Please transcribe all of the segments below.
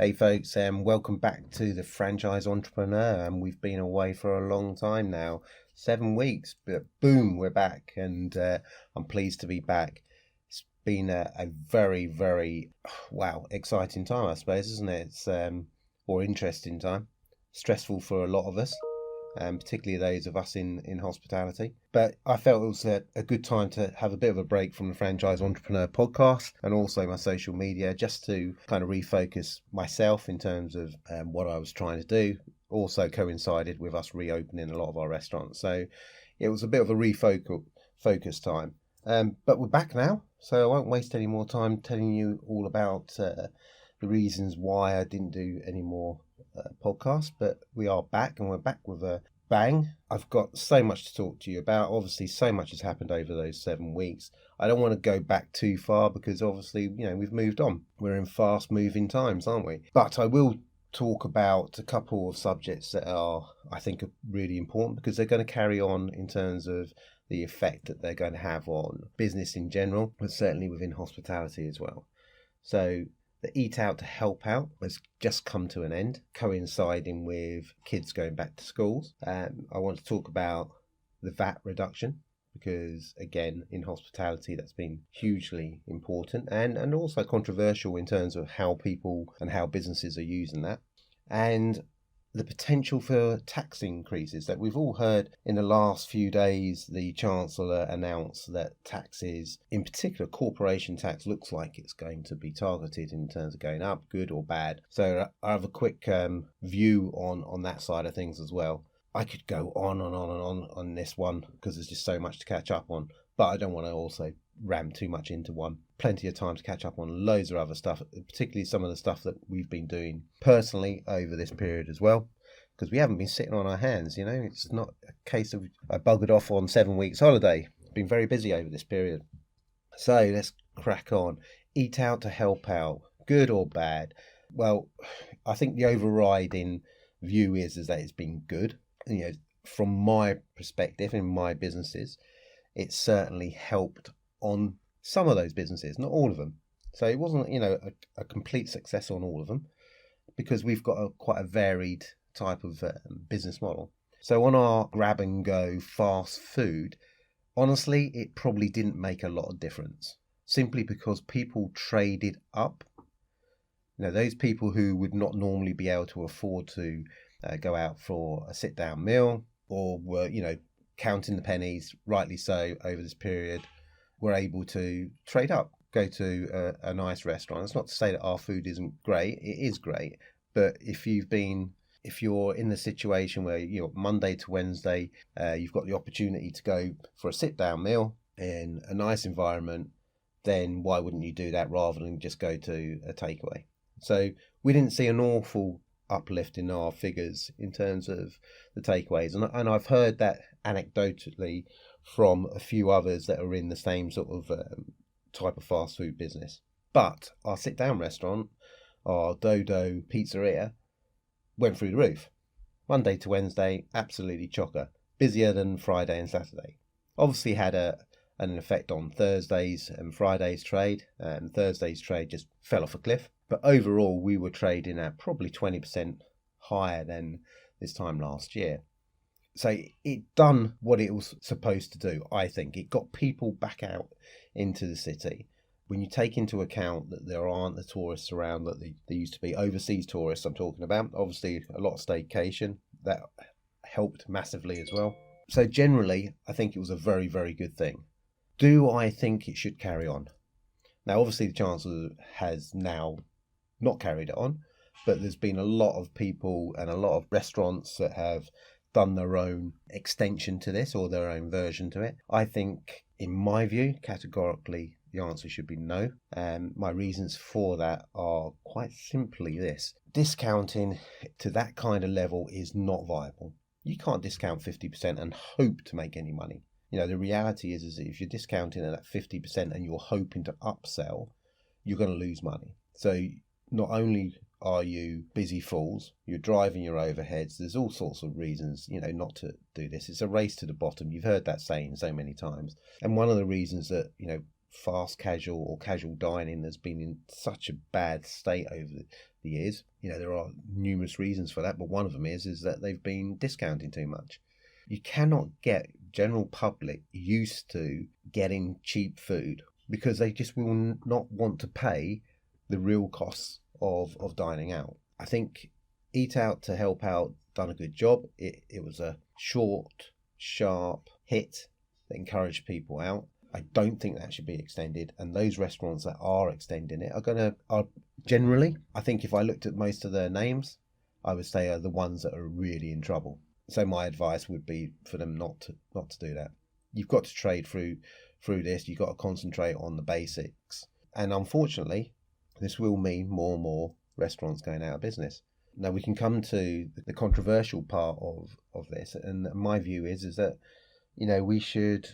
Hey folks, welcome back to the Franchise Entrepreneur. And we've been away for a long time now, 7 weeks, but boom, we're back, and I'm pleased to be back. It's been a very, very, wow, exciting time, I suppose, isn't it? It's or interesting time, stressful for a lot of us. Particularly those of us in hospitality. But I felt it was a good time to have a bit of a break from the Franchise Entrepreneur podcast and also my social media, just to kind of refocus myself in terms of what I was trying to do. Also coincided with us reopening a lot of our restaurants. So it was a bit of a focus time. But we're back now, so I won't waste any more time telling you all about the reasons why I didn't do any more podcast, but we are back, and we're back with a bang. I've got so much to talk to you about. Obviously, so much has happened over those 7 weeks. I don't want to go back too far because obviously, we've moved on. We're in fast moving times, aren't we? But I will talk about a couple of subjects that I think are really important, because they're going to carry on in terms of the effect that they're going to have on business in general, but certainly within hospitality as well. So the Eat Out to Help Out has just come to an end, coinciding with kids going back to schools. I want to talk about the VAT reduction, because again, in hospitality, that's been hugely important and also controversial in terms of how people and how businesses are using that. And the potential for tax increases that we've all heard in the last few days. The Chancellor announced that taxes, in particular corporation tax, looks like it's going to be targeted in terms of going up, good or bad. So I have a quick view on that side of things as well. I could go on and on this one because there's just so much to catch up on, but I don't want to also ram too much into one. Plenty of time to catch up on loads of other stuff, particularly some of the stuff that we've been doing personally over this period as well, because we haven't been sitting on our hands. It's not a case of I buggered off on 7 weeks holiday. Been very busy over this period. So let's crack on. Eat Out to Help Out, good or bad? Well, I think the overriding view is that it's been good. From my perspective in my businesses, it's certainly helped on some of those businesses, not all of them. So it wasn't, a complete success on all of them, because we've got quite a varied type of business model. So on our grab and go fast food, honestly, it probably didn't make a lot of difference, simply because people traded up. Those people who would not normally be able to afford to go out for a sit down meal, or were, counting the pennies, rightly so, over this period, were able to trade up, go to a nice restaurant. It's not to say that our food isn't great. It is great. But if you're in the situation where Monday to Wednesday, you've got the opportunity to go for a sit down meal in a nice environment, then why wouldn't you do that rather than just go to a takeaway? So we didn't see an awful uplift in our figures in terms of the takeaways, and I've heard that anecdotally from a few others that are in the same sort of type of fast food business. But our sit down restaurant, our Dodo Pizzeria, went through the roof. Monday to Wednesday, absolutely chocker, busier than Friday and Saturday. Obviously had an effect on Thursdays and Fridays trade, and Thursday's trade just fell off a cliff. But overall, we were trading at probably 20% higher than this time last year. So it done what it was supposed to do, I think. It got people back out into the city. When you take into account that there aren't the tourists around that there used to be, overseas tourists I'm talking about, obviously a lot of staycation, that helped massively as well. So generally, I think it was a very, very good thing. Do I think it should carry on? Now, obviously, the Chancellor has now not carried it on, but there's been a lot of people and a lot of restaurants that have done their own extension to this, or their own version to it. I think, in my view, categorically, the answer should be no. My reasons for that are quite simply this. Discounting to that kind of level is not viable. You can't discount 50% and hope to make any money. The reality is that if you're discounting at that 50% and you're hoping to upsell, you're going to lose money. So not only are you busy fools, you're driving your overheads, there's all sorts of reasons, not to do this. It's a race to the bottom. You've heard that saying so many times. And one of the reasons that, fast casual or casual dining has been in such a bad state over the years. There are numerous reasons for that, but one of them is that they've been discounting too much. You cannot get general public used to getting cheap food because they just will not want to pay the real costs of dining out. I think Eat Out to Help Out done a good job. It was a short, sharp hit that encouraged people out. I don't think that should be extended, and those restaurants that are extending it are generally, I think if I looked at most of their names, I would say are the ones that are really in trouble. So my advice would be for them not to do that. You've got to trade through this. You've got to concentrate on the basics, and unfortunately, this will mean more and more restaurants going out of business. Now we can come to the controversial part of this, and my view is that we should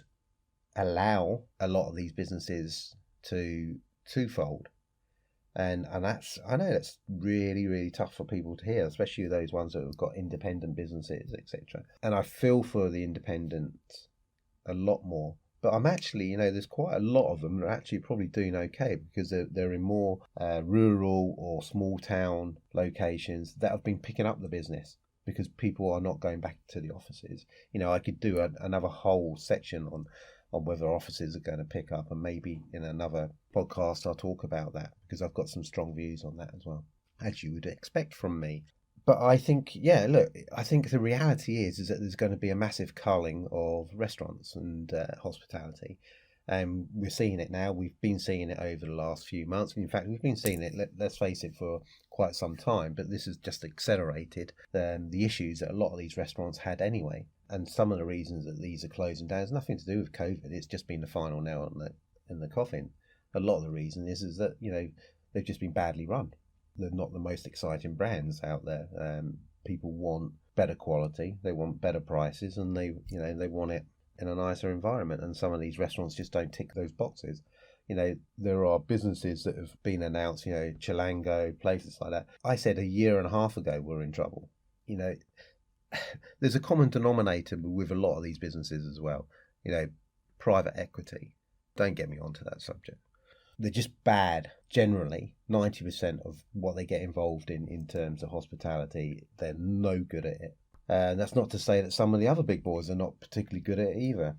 allow a lot of these businesses to fold, and that's, I know that's really, really tough for people to hear, especially those ones that have got independent businesses, etc. And I feel for the independents a lot more. But I'm actually, there's quite a lot of them that are actually probably doing okay because they're in more rural or small town locations that have been picking up the business because people are not going back to the offices. I could do another whole section on whether offices are going to pick up, and maybe in another podcast I'll talk about that because I've got some strong views on that as well, as you would expect from me. But I think, I think the reality is that there's going to be a massive culling of restaurants and hospitality. We're seeing it now. We've been seeing it over the last few months. In fact, we've been seeing it, let's face it, for quite some time. But this has just accelerated the issues that a lot of these restaurants had anyway. And some of the reasons that these are closing down has nothing to do with COVID. It's just been the final nail in the coffin. A lot of the reason is that, they've just been badly run. They're not the most exciting brands out there. People want better quality, they want better prices, and they want it in a nicer environment. And some of these restaurants just don't tick those boxes. There are businesses that have been announced, Chilango, places like that. I said a year and a half ago we're in trouble. There's a common denominator with a lot of these businesses as well. Private equity. Don't get me onto that subject. They're just bad. Generally, 90% of what they get involved in terms of hospitality, they're no good at it. And that's not to say that some of the other big boys are not particularly good at it either.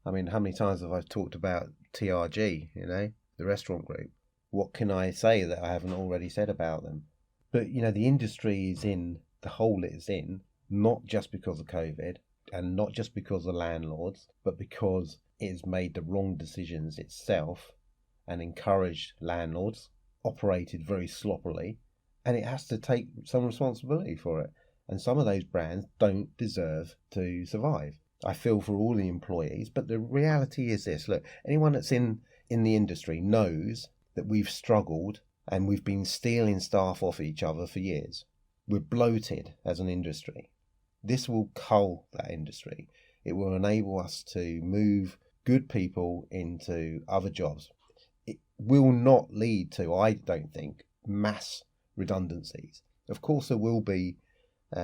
I mean, how many times have I talked about TRG, the restaurant group? What can I say that I haven't already said about them? But, the industry is in the hole it is in, not just because of COVID and not just because of landlords, but because it has made the wrong decisions itself and encouraged landlords, operated very sloppily, and it has to take some responsibility for it. And some of those brands don't deserve to survive. I feel for all the employees, but the reality is this. Look, anyone that's in the industry knows that we've struggled and we've been stealing staff off each other for years. We're bloated as an industry. This will cull that industry. It will enable us to move good people into other jobs. It will not lead to, I don't think, mass redundancies. Of course, there will be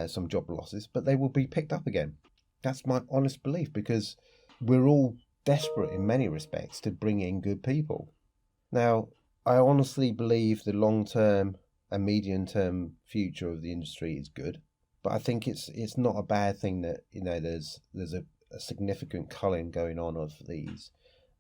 some job losses, but they will be picked up again. That's my honest belief, because we're all desperate in many respects to bring in good people. Now, I honestly believe the long-term and medium-term future of the industry is good, but I think it's not a bad thing that there's a significant culling going on of these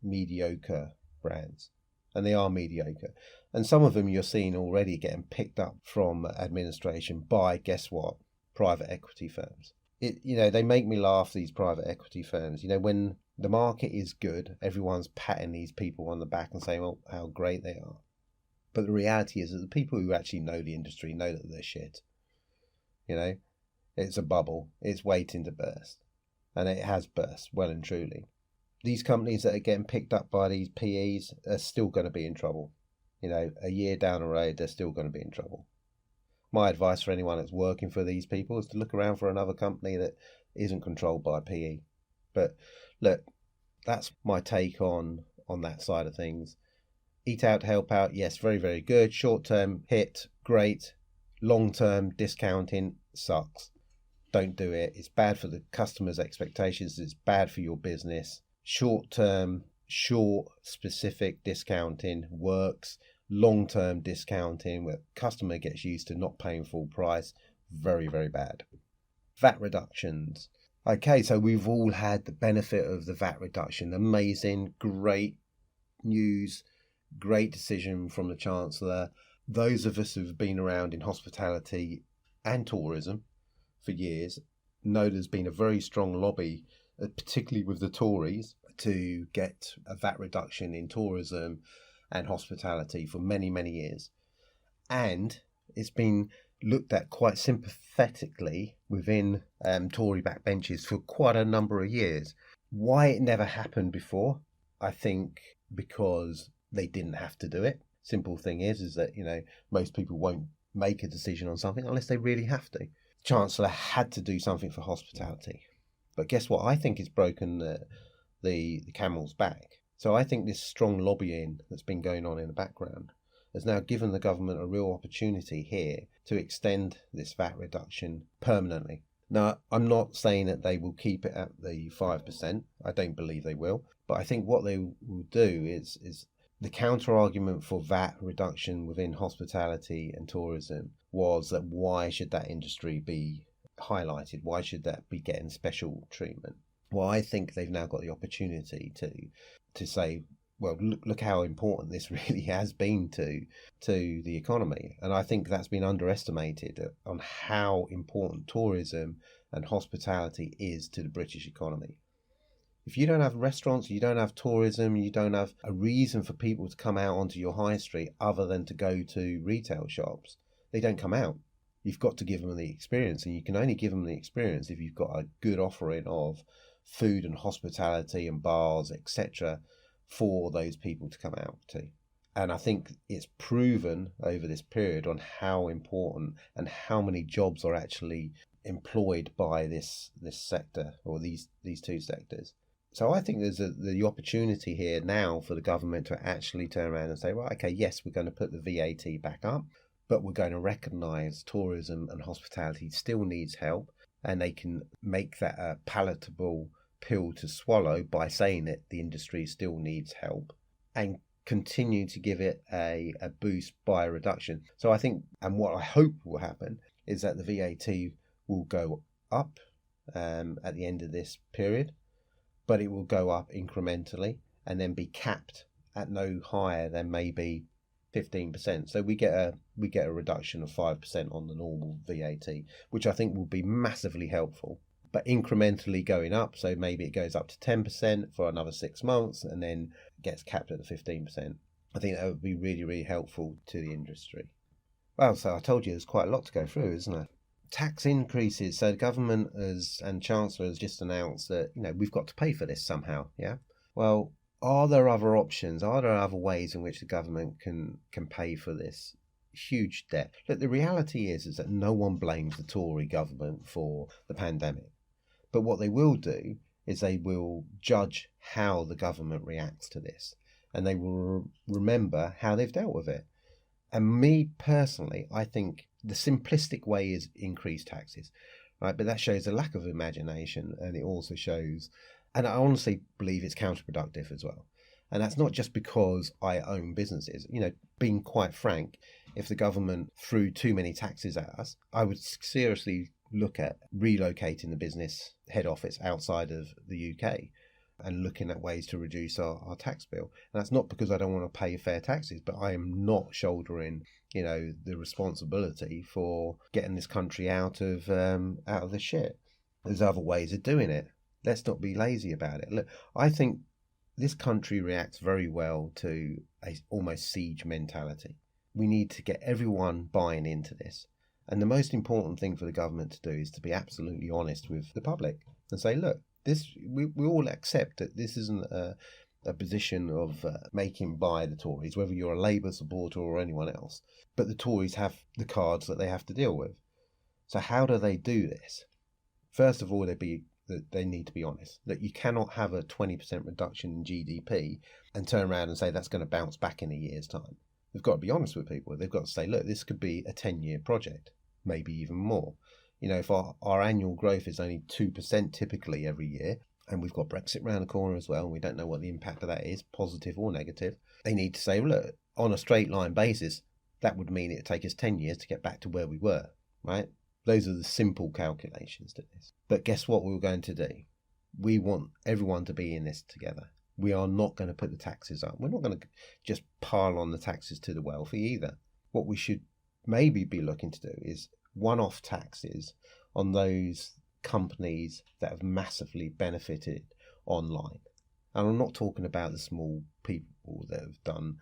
mediocre brands. And they are mediocre. And some of them you're seeing already getting picked up from administration by, guess what, private equity firms. They make me laugh, these private equity firms. When the market is good, everyone's patting these people on the back and saying, well, how great they are. But the reality is that the people who actually know the industry know that they're shit. It's a bubble. It's waiting to burst. And it has burst, well and truly. These companies that are getting picked up by these PEs are still going to be in trouble. A year down the road, they're still going to be in trouble. My advice for anyone that's working for these people is to look around for another company that isn't controlled by PE. But look, that's my take on that side of things. Eat Out, Help Out, yes, very, very good. Short-term hit, great. Long-term discounting sucks. Don't do it. It's bad for the customer's expectations. It's bad for your business. Short-term short, specific discounting works. Long-term discounting where customer gets used to not paying full price, very, very bad. VAT reductions. Okay, so we've all had the benefit of the VAT reduction. Amazing, great news, great decision from the Chancellor. Those of us who've been around in hospitality and tourism for years know there's been a very strong lobby, particularly with the Tories, to get a VAT reduction in tourism and hospitality for many, many years. And it's been looked at quite sympathetically within Tory backbenches for quite a number of years. Why it never happened before? I think because they didn't have to do it. Simple thing is that, most people won't make a decision on something unless they really have to. Chancellor had to do something for hospitality. But guess what? I think it's broken the camel's back. So I think this strong lobbying that's been going on in the background has now given the government a real opportunity here to extend this VAT reduction permanently. Now, I'm not saying that they will keep it at the 5%. I don't believe they will. But I think what they will do is the counter argument for VAT reduction within hospitality and tourism was that why should that industry be highlighted? Why should that be getting special treatment? Well, I think they've now got the opportunity to say, well, look how important this really has been to the economy. And I think that's been underestimated on how important tourism and hospitality is to the British economy. If you don't have restaurants, you don't have tourism, you don't have a reason for people to come out onto your high street other than to go to retail shops, they don't come out. You've got to give them the experience, and you can only give them the experience if you've got a good offering of food and hospitality and bars, etc., for those people to come out to. And I think it's proven over this period on how important and how many jobs are actually employed by this sector, or these two sectors. So I think there's the opportunity here now for the government to actually turn around and say, right, okay, yes, we're going to put the VAT back up, but we're going to recognise tourism and hospitality still needs help, and they can make that a palatable pill to swallow by saying that the industry still needs help, and continue to give it a boost by a reduction. So I think, and what I hope will happen, is that the VAT will go up at the end of this period, but it will go up incrementally and then be capped at no higher than maybe 15%. So we get a reduction of 5% on the normal VAT, which I think will be massively helpful, but incrementally going up. So maybe it goes up to 10% for another 6 months and then gets capped at the 15%. I think that would be really, really helpful to the industry. Well, so I told you there's quite a lot to go through, isn't there? Tax increases. So the government and Chancellor has just announced that, we've got to pay for this somehow. Yeah. Well, are there other options? Are there other ways in which the government can pay for this huge debt? Look, the reality is that no one blames the Tory government for the pandemic. But what they will do is they will judge how the government reacts to this, and they will remember how they've dealt with it. And me personally, I think the simplistic way is increase taxes, right? But that shows a lack of imagination, and it also shows, and I honestly believe it's counterproductive as well. And that's not just because I own businesses. Being quite frank, if the government threw too many taxes at us, I would seriously look at relocating the business head office outside of the UK and looking at ways to reduce our tax bill. And that's not because I don't want to pay fair taxes, but I am not shouldering, the responsibility for getting this country out of the shit. There's other ways of doing it. Let's not be lazy about it. Look, I think this country reacts very well to a almost siege mentality. We need to get everyone buying into this. And the most important thing for the government to do is to be absolutely honest with the public and say, look, we all accept that this isn't a position of making by the Tories, whether you're a Labour supporter or anyone else. But the Tories have the cards that they have to deal with. So how do they do this? First of all, they need to be honest. That you cannot have a 20% reduction in GDP and turn around and say that's going to bounce back in a year's time. They've got to be honest with people. They've got to say, look, this could be a 10-year project, maybe even more. If our annual growth is only 2% typically every year, and we've got Brexit round the corner as well, and we don't know what the impact of that is, positive or negative. They need to say, look, on a straight line basis, that would mean it'd take us 10 years to get back to where we were, right? Those are the simple calculations to this. But guess what we're going to do? We want everyone to be in this together. We are not going to put the taxes up. We're not going to just pile on the taxes to the wealthy either. What we should maybe be looking to do is one-off taxes on those companies that have massively benefited online. And I'm not talking about the small people that have done,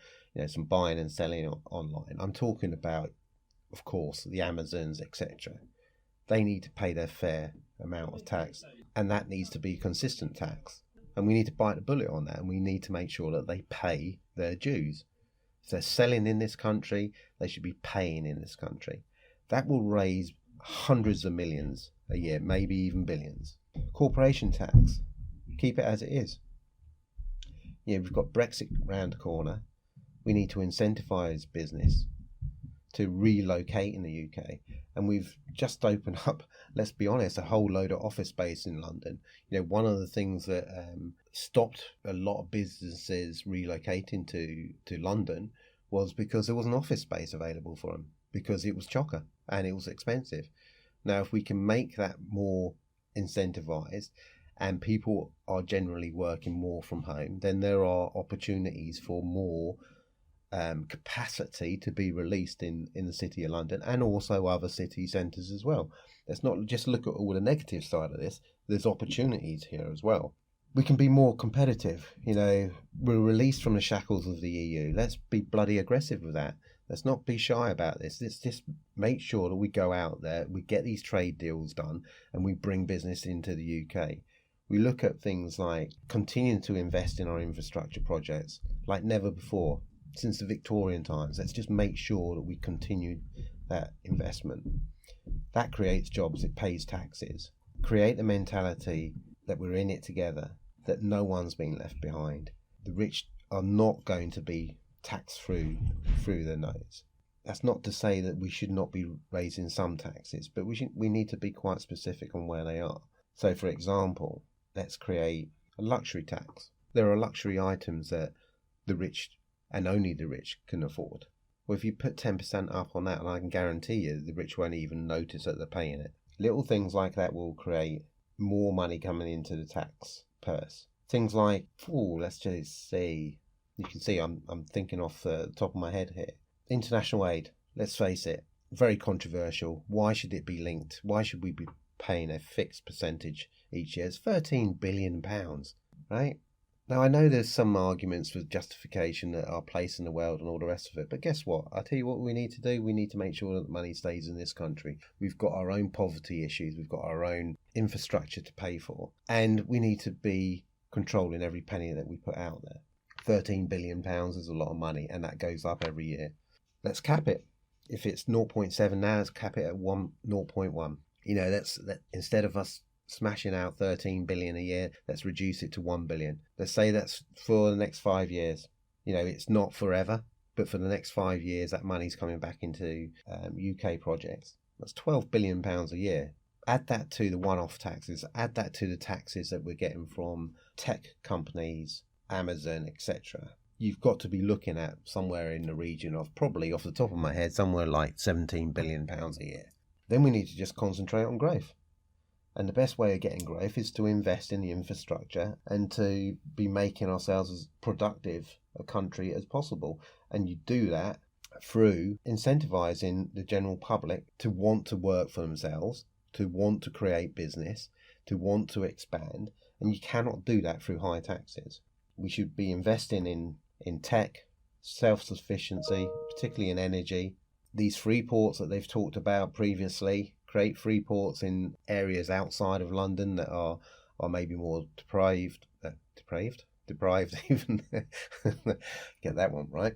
some buying and selling online. I'm talking about, of course, the Amazons, etc. They need to pay their fair amount of tax, and that needs to be consistent tax. And we need to bite the bullet on that, and we need to make sure that they pay their dues. If they're selling in this country, they should be paying in this country. That will raise hundreds of millions a year, maybe even billions. Corporation tax, keep it as it is. We've got Brexit round the corner. We need to incentivise business to relocate in the UK. And we've just opened up, let's be honest, a whole load of office space in London. One of the things that stopped a lot of businesses relocating to London was because there wasn't office space available for them, because it was chocker and it was expensive. Now, if we can make that more incentivised and people are generally working more from home, then there are opportunities for more capacity to be released in the City of London and also other city centres as well. Let's not just look at all the negative side of this. There's opportunities here as well. We can be more competitive. We're released from the shackles of the EU. Let's be bloody aggressive with that. Let's not be shy about this. Let's just make sure that we go out there, we get these trade deals done, and we bring business into the UK. We look at things like continuing to invest in our infrastructure projects like never before. Since the Victorian times, let's just make sure that we continue that investment. That creates jobs, it pays taxes. Create the mentality that we're in it together, that no one's being left behind. The rich are not going to be taxed through their nose. That's not to say that we should not be raising some taxes, but we need to be quite specific on where they are. So, for example, let's create a luxury tax. There are luxury items that the rich and only the rich can afford. Well, if you put 10% up on that, and I can guarantee you the rich won't even notice that they're paying it. Little things like that will create more money coming into the tax purse. Things like, let's just see. You can see I'm thinking off the top of my head here. International aid, let's face it, very controversial. Why should it be linked? Why should we be paying a fixed percentage each year? It's £13 billion, right? Now, I know there's some arguments for justification that our place in the world and all the rest of it, but guess what? I tell you what we need to do. We need to make sure that the money stays in this country. We've got our own poverty issues. We've got our own infrastructure to pay for, and we need to be controlling every penny that we put out there. £13 billion is a lot of money, and that goes up every year. Let's cap it. If it's 0.7 now, let's cap it at 0.1. That's instead of us smashing out 13 billion a year, let's reduce it to 1 billion. Let's say that's for the next 5 years. It's not forever, but for the next 5 years, that money's coming back into UK projects. That's £12 billion a year. Add that to the one-off taxes, add that to the taxes that we're getting from tech companies, Amazon, etc. You've got to be looking at somewhere in the region of, probably off the top of my head, somewhere like £17 billion a year. Then we need to just concentrate on growth. And the best way of getting growth is to invest in the infrastructure and to be making ourselves as productive a country as possible. And you do that through incentivizing the general public to want to work for themselves, to want to create business, to want to expand. And you cannot do that through high taxes. We should be investing in tech, self-sufficiency, particularly in energy. These free ports that they've talked about previously, create free ports in areas outside of London that are maybe more deprived even. Get that one right.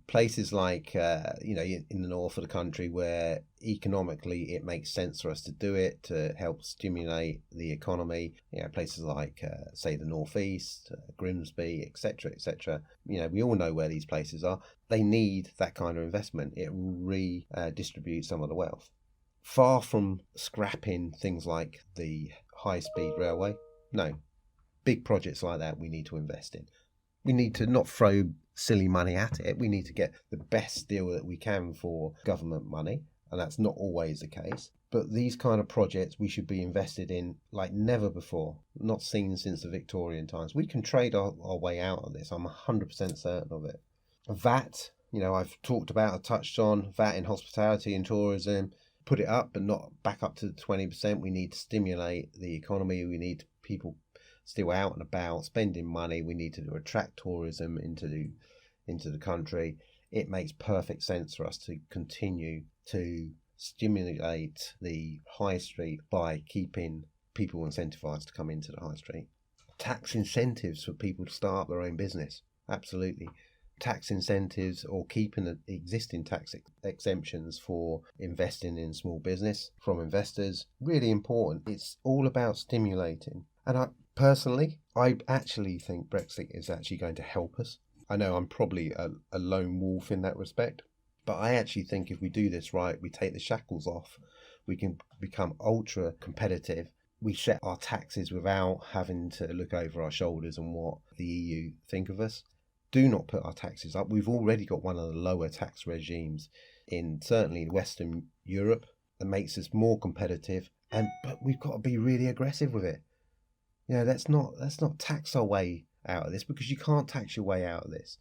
Places like in the north of the country where economically it makes sense for us to do it, to help stimulate the economy. Places like say the northeast, Grimsby, etc. We all know where these places are. They need that kind of investment. It will redistribute some of the wealth. Far from scrapping things like the high-speed railway. No. Big projects like that we need to invest in. We need to not throw silly money at it. We need to get the best deal that we can for government money, and that's not always the case. But these kind of projects we should be invested in like never before, not seen since the Victorian times. We can trade our way out of this. I'm 100% certain of it. VAT, I've talked about, I touched on VAT in hospitality and tourism. Put it up, but not back up to the 20%. We need to stimulate the economy. We need people still out and about spending money. We need to attract tourism into the country. It makes perfect sense for us to continue to stimulate the high street by keeping people incentivized to come into the high street. Tax incentives for people to start up their own business. Absolutely. Tax incentives or keeping the existing tax exemptions for investing in small business from investors. Really important. It's all about stimulating. And I actually think Brexit is actually going to help us. I know I'm probably a lone wolf in that respect, but I actually think if we do this right, we take the shackles off, we can become ultra competitive. We set our taxes without having to look over our shoulders and what the EU think of us. Do not put our taxes up. We've already got one of the lower tax regimes in certainly Western Europe that makes us more competitive, but we've got to be really aggressive with it. Let's not tax our way out of this, because you can't tax your way out of this.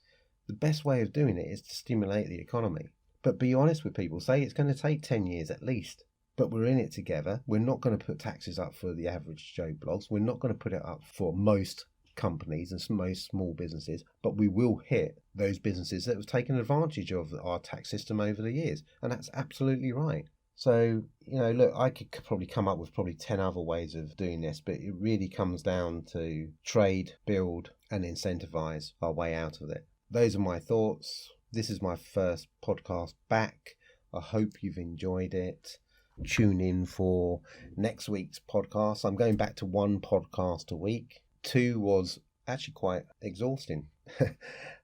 The best way of doing it is to stimulate the economy. But be honest with people. Say it's going to take 10 years at least. But we're in it together. We're not going to put taxes up for the average Joe Blogs. We're not going to put it up for most companies and most small businesses. But we will hit those businesses that have taken advantage of our tax system over the years. And that's absolutely right. So, look, I could probably come up with 10 other ways of doing this, but it really comes down to trade, build, and incentivize our way out of it. Those are my thoughts. This is my first podcast back. I hope you've enjoyed it. Tune in for next week's podcast. I'm going back to 1 podcast a week. 2 was actually quite exhausting.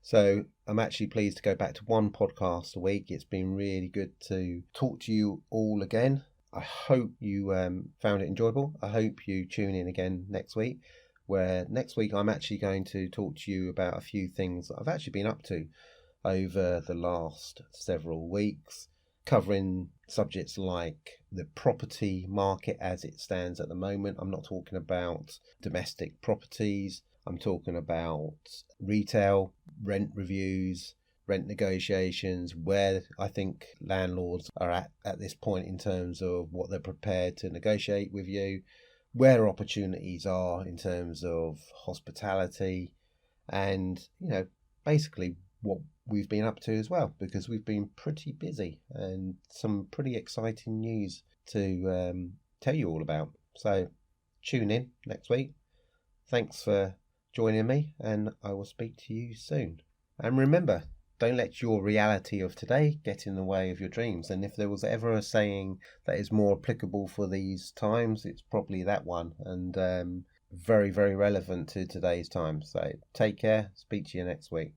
So I'm actually pleased to go back to 1 podcast a week. It's been really good to talk to you all again. I hope you found it enjoyable. I hope you tune in again next week, where next week I'm actually going to talk to you about a few things that I've actually been up to over the last several weeks, covering subjects like the property market as it stands at the moment. I'm not talking about domestic properties. I'm talking about retail, rent reviews, rent negotiations, where I think landlords are at this point in terms of what they're prepared to negotiate with you, where opportunities are in terms of hospitality, and, basically what we've been up to as well, because we've been pretty busy and some pretty exciting news to tell you all about. So tune in next week. Thanks for joining me, and I will speak to you soon. And remember, don't let your reality of today get in the way of your dreams. And if there was ever a saying that is more applicable for these times, it's probably that one, and very, very relevant to today's time. So take care. Speak to you next week.